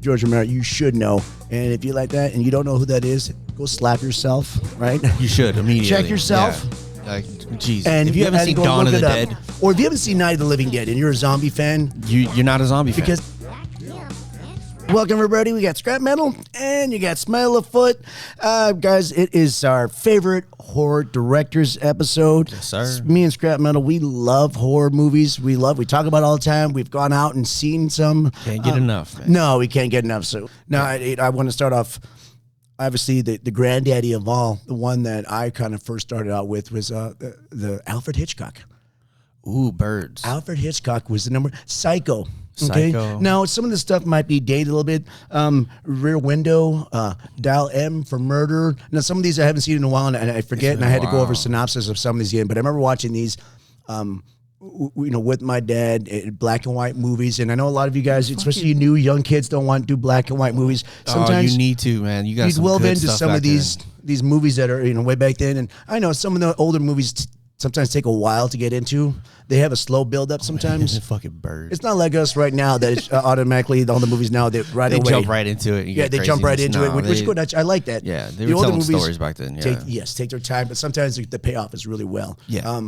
George Romero, you should know. And if you like that and you don't know who that is, go slap yourself, right? You should immediately. Check yourself. Yeah. Like, geez. And if you haven't seen Dawn of the Dead, or if you haven't seen Night of the Living Dead and you're a zombie fan, you're not a zombie fan. Because welcome, everybody. We got Scrap Metal and you got Smile of Foot. Guys, it is our favorite horror directors episode. Yes, sir. Me and Scrap Metal, we love horror movies. We talk about it all the time. We've gone out and seen some. Can't get enough, man. No, we can't get enough. So now I want to start off. Obviously, the granddaddy of all, the one that I kind of first started out with was the Alfred Hitchcock. Ooh, birds. Alfred Hitchcock was the number. Psycho. Okay. Psycho. Now, some of the stuff might be dated a little bit. Rear Window, Dial M for Murder. Now, some of these I haven't seen in a while, and I forget, and I had to go over synopsis of some of these again. But I remember watching these, with my dad, black and white movies. And I know a lot of you guys, especially you new young kids, don't want to do black and white movies. Sometimes you need to, man. You got some delve good into stuff some of back these movies that are way back then. And I know some of the older movies sometimes take a while to get into. They have a slow build up sometimes. Fucking bird. It's not like us right now that it's automatically all the movies now that they jump right into it. Yeah, they jump right into it, which is good. I like that. Yeah, they were telling stories back then. Yeah, take their time, but sometimes the payoff is really well. Yeah.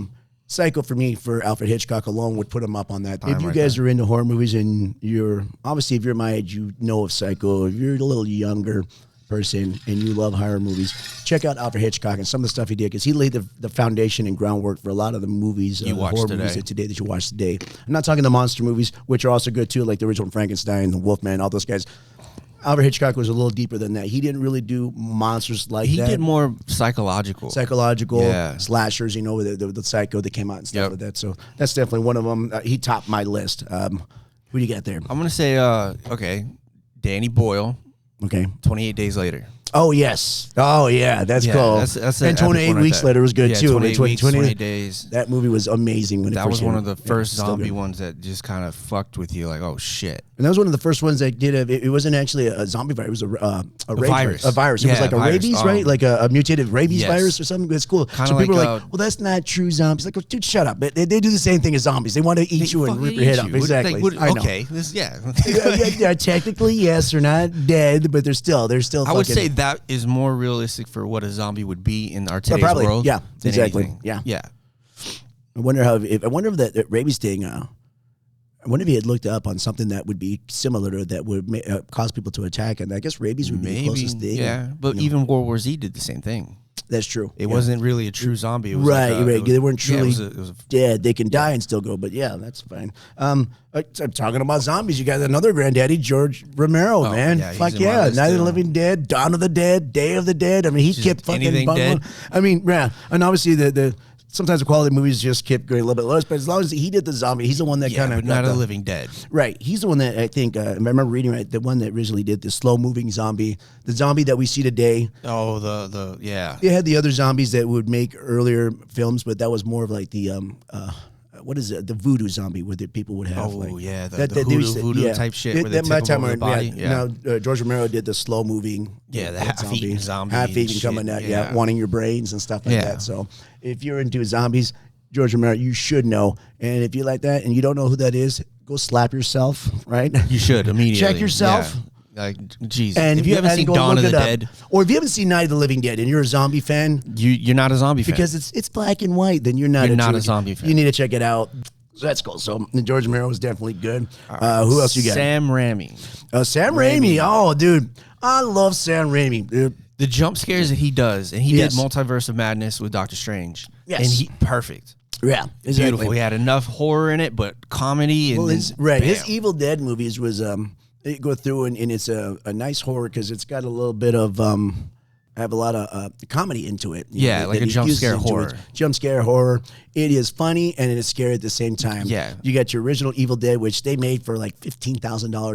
Psycho for me, for Alfred Hitchcock alone, would put him up on that. If you guys are into horror movies and you're obviously if you're my age, you know of Psycho. If you're a little younger person and you love horror movies, check out Alfred Hitchcock and some of the stuff he did, because he laid the foundation and groundwork for a lot of the movies, horror movies that you watch today. I'm not talking the monster movies, which are also good too, like the original Frankenstein, the Wolfman, all those guys. Alfred Hitchcock was a little deeper than that. He didn't really do monsters like that. He did more psychological slashers, the Psycho that came out and stuff like that. So that's definitely one of them. He topped my list. Who do you got there? I'm going to say, Danny Boyle. Okay. 28 Days Later. Oh, yes. Oh, yeah. That's cool. That's and 28 Weeks Later was good, too. 28 Days. That movie was amazing. That was one of the first zombie ones that just kind of fucked with you, like, oh, shit. And that was one of the first ones that did it wasn't actually a zombie virus. It was a virus. A virus. It was like a rabies, right? Like a mutated rabies virus or something. It's cool. So people are like, well, that's not true zombies. Like, dude, shut up. They do the same thing as zombies. They want to eat you and rip your head off. Exactly. I know. Okay. Yeah, technically, yes, they're not dead, but they're still I would say that is more realistic for what a zombie would be in our today's world. Yeah, exactly. Anything. Yeah. I wonder if that rabies thing. I wonder if he had looked up on something that would be similar to that would cause people to attack, and I guess rabies would be the closest thing. Yeah, but even World War Z did the same thing. That's true. It wasn't really a true zombie. It was right. They weren't truly dead. They can die and still go, but yeah, that's fine. I'm talking about zombies. You got another granddaddy, George Romero, man. Yeah, fuck yeah. Night of the Living Dead, Dawn of the Dead, Day of the Dead. I mean, he kept fucking dead. I mean, yeah. And obviously the sometimes the quality of movies just kept going a little bit less, but as long as he did the zombie, he's the one that kind of Not a Living Dead. Right. He's the one that I think, if I remember reading right, the one that originally did the slow-moving zombie, the zombie that we see today. Oh, yeah. They had the other zombies that would make earlier films, but that was more of like the, what is it? The voodoo zombie where the people would have. Oh, yeah. The voodoo type shit where they tip them over the body. Now, George Romero did the slow-moving. Yeah, the half-eaten zombie. Half-eaten coming out, wanting your brains and stuff like that. So if you're into zombies, George Romero, you should know. And if you like that and you don't know who that is, go slap yourself, right? You should immediately. Check yourself. Yeah. Like, geez. And if you haven't seen Dawn of the Dead, or if you haven't seen Night of the Living Dead and you're a zombie fan, you're not a zombie fan. Because it's black and white, then you're not a zombie fan. You need to check it out. So that's cool. So George Romero was definitely good. Who else you got? Sam Raimi. Sam Raimi. Oh, dude. I love Sam Raimi, dude. The jump scares that he does, and he did Multiverse of Madness with Doctor Strange. Yes. And perfect. Yeah, exactly. Beautiful. He had enough horror in it, but comedy. And his Evil Dead movies was they go through and it's a nice horror because it's got a little bit of have a lot of comedy into it. Like a jump scare horror. Jump scare horror. It is funny and it is scary at the same time. Yeah. You got your original Evil Dead, which they made for like $15,000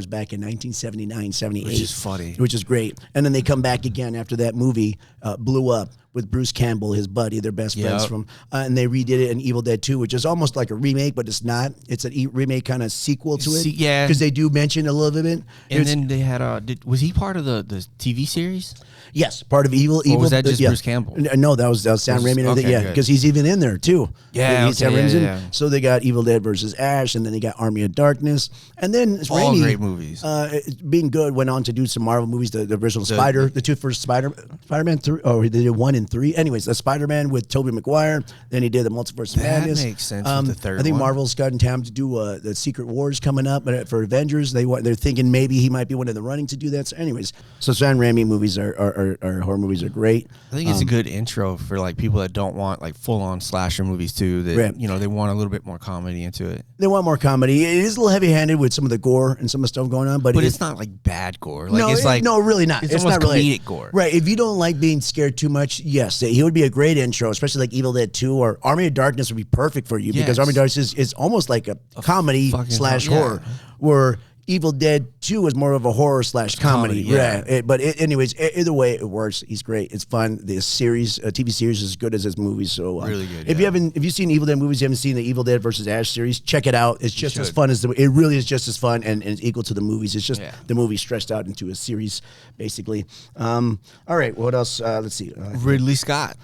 back in 1979, 78. Which is funny. Which is great. And then they come back again after that movie blew up with Bruce Campbell, his buddy, their best friends from, and they redid it in Evil Dead 2, which is almost like a remake, but it's not. It's a remake kind of sequel to it. Yeah, because they do mention a little bit. And then they had was he part of the TV series? Yes, part of Evil. Or was that just Bruce Campbell? No, that was Sam Raimi. Okay, because he's even in there too. Yeah, Sam Raimi's in. So they got Evil Dead versus Ash, and then they got Army of Darkness, and then all Raimi, great movies. Being good, went on to do some Marvel movies. The original the two first Spider-Man 3, or he did 1 and 3. Anyways, the Spider-Man with Tobey Maguire. Then he did the Multiverse of Madness. That makes sense. With the third I think one. Marvel's gotten time to do the Secret Wars coming up, but for Avengers, they're thinking maybe he might be one of the running to do that. So, anyways, so Sam Raimi movies are horror movies are great. I think it's a good intro for like people that don't want like full on slasher movies too. That they want a little bit more comedy into it. They want more comedy. It is a little heavy handed with some of the gore and some of the stuff going on, but it's not like bad gore. Like, no, really not. It's almost not really comedic gore. Right. If you don't like being scared too much, yes, he would be a great intro, especially like Evil Dead 2 or Army of Darkness would be perfect for you because Army of Darkness is almost like a comedy / horror, where Evil Dead 2 is more of a horror / comedy. But anyways, either way, it works. He's great. It's fun. The series, TV series, is as good as his movies. So really good. If you've seen Evil Dead movies, you haven't seen the Evil Dead versus Ash series, check it out. It's just as fun as it really is just as fun and it's equal to the movies. It's just the movie stretched out into a series, basically. All right, what else? Let's see. Ridley Scott,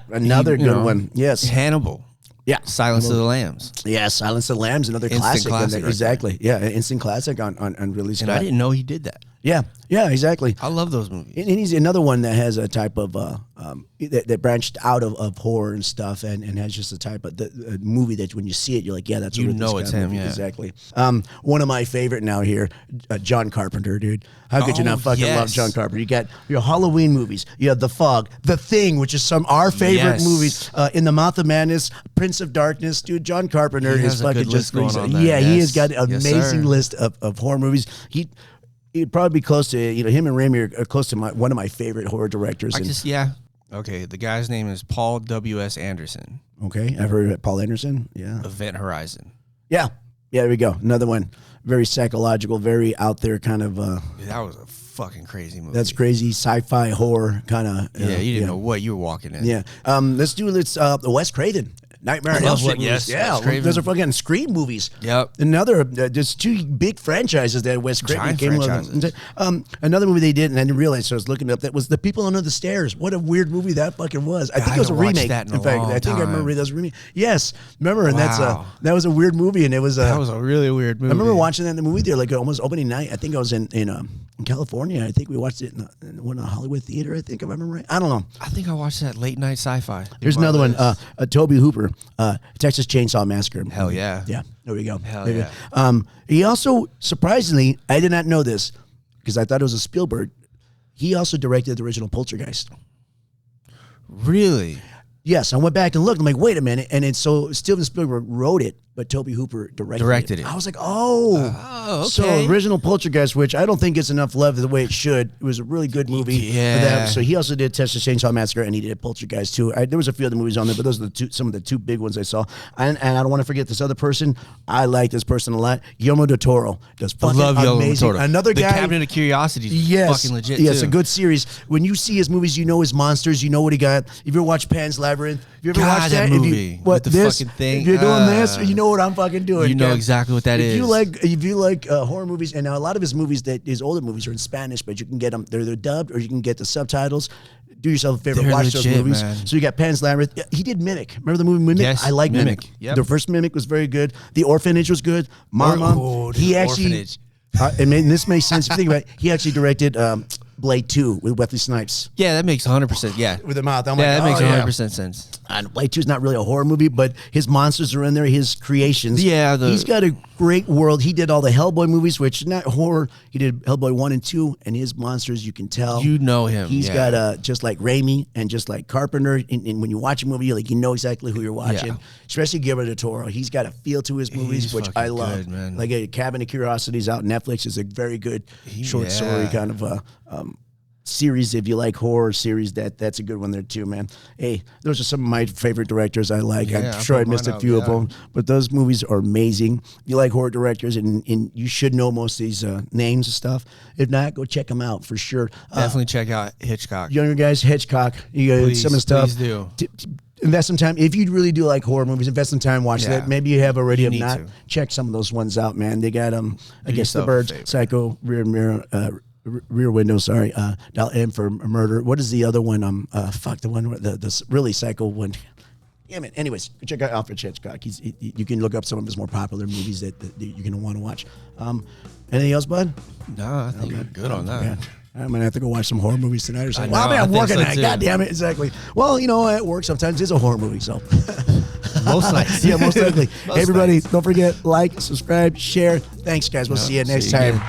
another good one. Yes, Hannibal. Yeah, Silence of the Lambs. Yeah, Silence of the Lambs, another classic. Exactly. Yeah, instant classic on Ridley Scott. And I didn't know he did that. Yeah, exactly. I love those movies. And he's another one that has a type of that branched out of horror and stuff, and has just a type of the movie that when you see it, you're like, yeah, that's a Ridley Scott it's him. Movie. Yeah, exactly. One of my favorite now here, John Carpenter, dude. How could you not fucking love John Carpenter? You got your Halloween movies. You have The Fog, The Thing, which is our favorite movies. In the Mouth of Madness, Prince of Darkness, dude. John Carpenter is fucking just crazy. Yeah, he has got an amazing list of horror movies. He'd probably be close to him and Raimi are close to one of my favorite horror directors. Okay, the guy's name is Paul W.S. Anderson. Okay, I've heard of Paul Anderson. Yeah, Event Horizon. Yeah, there we go. Another one, very psychological, very out there kind of. That was a fucking crazy movie. That's crazy sci-fi horror kind of. You didn't know what you were walking in. Yeah. Let's do Wes Craven. Nightmare on Elm Street. Yes, yeah, those are fucking Scream movies. Yep. Another, there's two big franchises that Wes Craven came with. Another movie they did, and I didn't realize, so I was looking it up, that was The People Under the Stairs. What a weird movie that fucking was. I think it was a remake. That in fact, I think I remember that was a remake. Yes, remember, and that was a weird movie, and it was that was a really weird movie. I remember watching that in the movie theater, like almost opening night. I think I was in California. I think we watched it in one Hollywood theater. I think if I remember right. I don't know. I think I watched that late night sci-fi. There's another one. Toby Hooper, Texas Chainsaw Massacre. Hell yeah. Yeah, there we go. Hell yeah. He also, surprisingly, I did not know this because I thought it was a Spielberg. He also directed the original Poltergeist. Really? Yes, I went back and looked. I'm like, wait a minute. And it's so Steven Spielberg wrote it, but Toby Hooper directed it. I was like, okay. So original Poltergeist, which I don't think gets enough love the way it should. It was a really good movie. Yeah. For that. So he also did Texas Chainsaw Massacre, and he did Poltergeist too. There was a few other movies on there, but those are some of the two big ones I saw. And I don't want to forget this other person. I like this person a lot. Guillermo del Toro does fucking amazing. Another guy. The Cabinet of Curiosities is fucking legit Yes, a good series. When you see his movies, you know his monsters. You know what he got. If you ever watched Pan's Labyrinth, if you ever watched that movie, fucking thing. If you're doing this, you know what I'm fucking doing. You know exactly what that is. If you like horror movies, and now a lot of his movies, his older movies are in Spanish, but you can get them. They're dubbed, or you can get the subtitles. Do yourself a favor, watch those movies. Man. So you got Pan's Labyrinth. He did Mimic. Remember the movie Mimic? Yes, I like Mimic. Yep. The first Mimic was very good. The Orphanage was good. Mama. He actually. This makes sense if you think about it. He actually directed Blade 2 with Wesley Snipes. Yeah, that makes 100%. Yeah, with the mouth. That makes 100% sense. And Blade 2 is not really a horror movie, but his monsters are in there, his creations. Yeah, he's got a great world. He did all the Hellboy movies, which not horror. He did Hellboy 1 and 2, and his monsters, you can tell. You know him. He's got just like Raimi and just like Carpenter. And when you watch a movie, you know exactly who you're watching. Yeah. Especially Guillermo del Toro. He's got a feel to his movies, which I love. Good, man. Like a Cabinet of Curiosities out on Netflix is a very good short story kind of series, if you like horror series, that's a good one there too, man. Hey, those are some of my favorite directors I like. I'm sure I missed a few of them, but those movies are amazing. If you like horror directors, and you should know most of these names and stuff. If not, go check them out for sure. Definitely check out Hitchcock. Younger guys, Hitchcock. You got some of the stuff. Please do. Invest some time. If you really do like horror movies, invest some time watching that. Maybe you have already. If not, check some of those ones out, man. They got I guess The Birds, Psycho, Rear Window, sorry, Dial M for Murder. What is the other one? The one, the really psycho one. Damn it. Anyways, check out Alfred Hitchcock. You can look up some of his more popular movies that you're going to want to watch. Anything else, bud? No, I think you're good on that. Yeah. I'm going to have to go watch some horror movies tonight or something. Well, I'm working tonight. God damn it. Exactly. Well, at work sometimes is a horror movie, so. Most nights. Yeah, most likely. Hey, everybody, don't forget, like, subscribe, share. Thanks, guys. We'll see you next time.